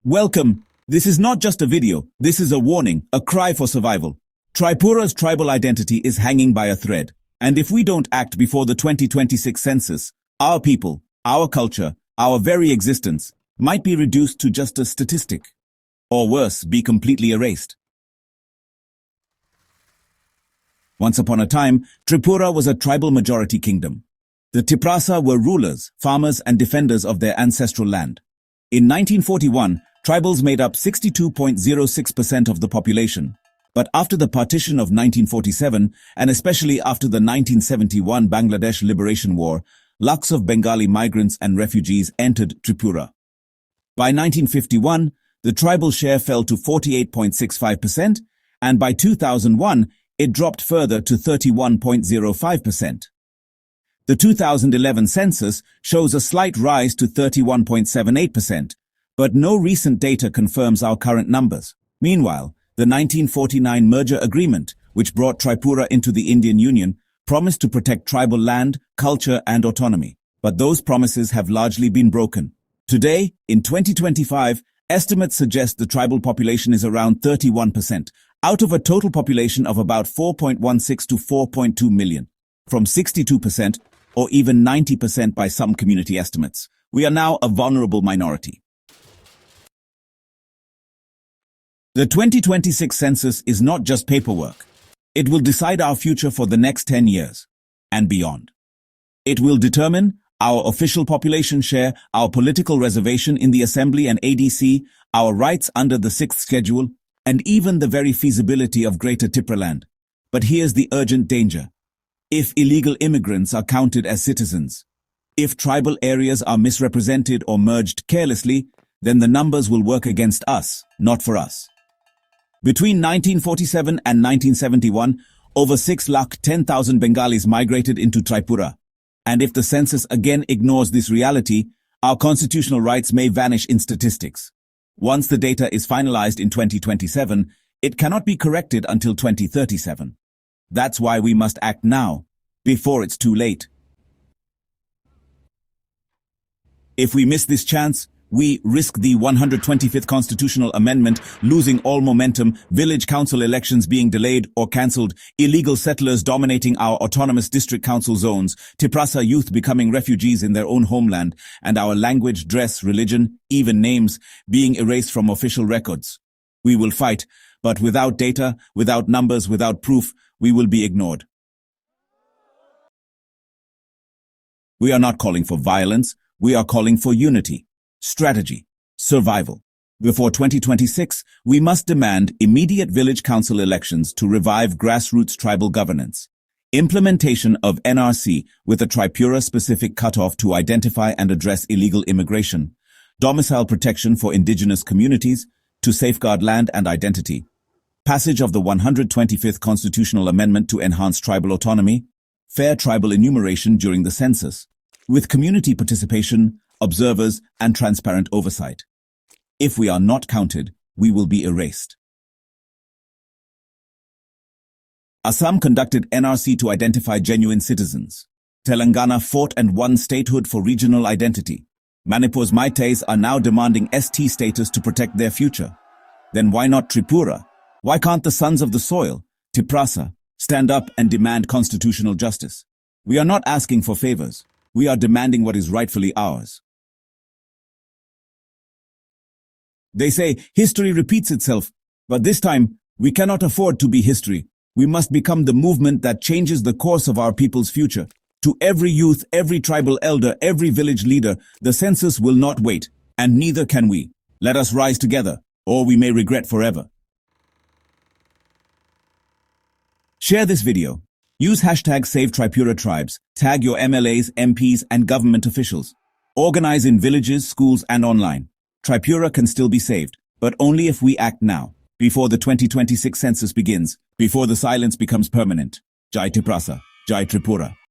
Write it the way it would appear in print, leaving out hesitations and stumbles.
Welcome. This is not just a video, this is a warning, a cry for survival. Tripura's tribal identity is hanging by a thread. And if we don't act before the 2026 census, our people, our culture, our very existence might be reduced to just a statistic. Or worse, be completely erased. Once upon a time, Tripura was a tribal majority kingdom. The Tiprasa were rulers, farmers and defenders of their ancestral land. In 1941, tribals made up 62.06% of the population. But after the partition of 1947, and especially after the 1971 Bangladesh Liberation War, lakhs of Bengali migrants and refugees entered Tripura. By 1951, the tribal share fell to 48.65%, and by 2001, it dropped further to 31.05%. The 2011 census shows a slight rise to 31.78%, but no recent data confirms our current numbers. Meanwhile, the 1949 merger agreement, which brought Tripura into the Indian Union, promised to protect tribal land, culture and autonomy. But those promises have largely been broken. Today, in 2025, estimates suggest the tribal population is around 31%, out of a total population of about 4.16 to 4.2 million. From 62% or even 90% by some community estimates, we are now a vulnerable minority. The 2026 census is not just paperwork. It will decide our future for the next 10 years and beyond. It will determine our official population share, our political reservation in the Assembly and ADC, our rights under the 6th Schedule, and even the very feasibility of Greater Tipraland. But here's the urgent danger. If illegal immigrants are counted as citizens, if tribal areas are misrepresented or merged carelessly, then the numbers will work against us, not for us. Between 1947 and 1971, over 610,000 Bengalis migrated into Tripura. And if the census again ignores this reality, our constitutional rights may vanish in statistics. Once the data is finalized in 2027, it cannot be corrected until 2037. That's why we must act now, before it's too late. If we miss this chance, we risk the 125th constitutional amendment losing all momentum, village council elections being delayed or cancelled, illegal settlers dominating our autonomous district council zones, Tiprasa youth becoming refugees in their own homeland, and our language, dress, religion, even names being erased from official records. We will fight, but without data, without numbers, without proof, we will be ignored. We are not calling for violence, we are calling for unity. Strategy. Survival. Before 2026, we must demand immediate village council elections to revive grassroots tribal governance. Implementation of NRC with a Tripura-specific cutoff to identify and address illegal immigration. Domicile protection for indigenous communities to safeguard land and identity. Passage of the 125th constitutional amendment to enhance tribal autonomy. Fair tribal enumeration during the census. With community participation, observers, and transparent oversight. If we are not counted, we will be erased. Assam conducted NRC to identify genuine citizens. Telangana fought and won statehood for regional identity. Manipur's Meiteis are now demanding ST status to protect their future. Then why not Tripura? Why can't the sons of the soil, Tiprasa, stand up and demand constitutional justice? We are not asking for favors. We are demanding what is rightfully ours. They say history repeats itself, but this time we cannot afford to be history. We must become the movement that changes the course of our people's future. To every youth, every tribal elder, every village leader, the census will not wait, and neither can we. Let us rise together, or we may regret forever. Share this video. Use hashtag #SaveTripuraTribes. Tag your MLAs, MPs, and government officials. Organize in villages, schools, and online. Tripura can still be saved, but only if we act now, before the 2026 census begins, before the silence becomes permanent. Jai Tiprasa, Jai Tripura.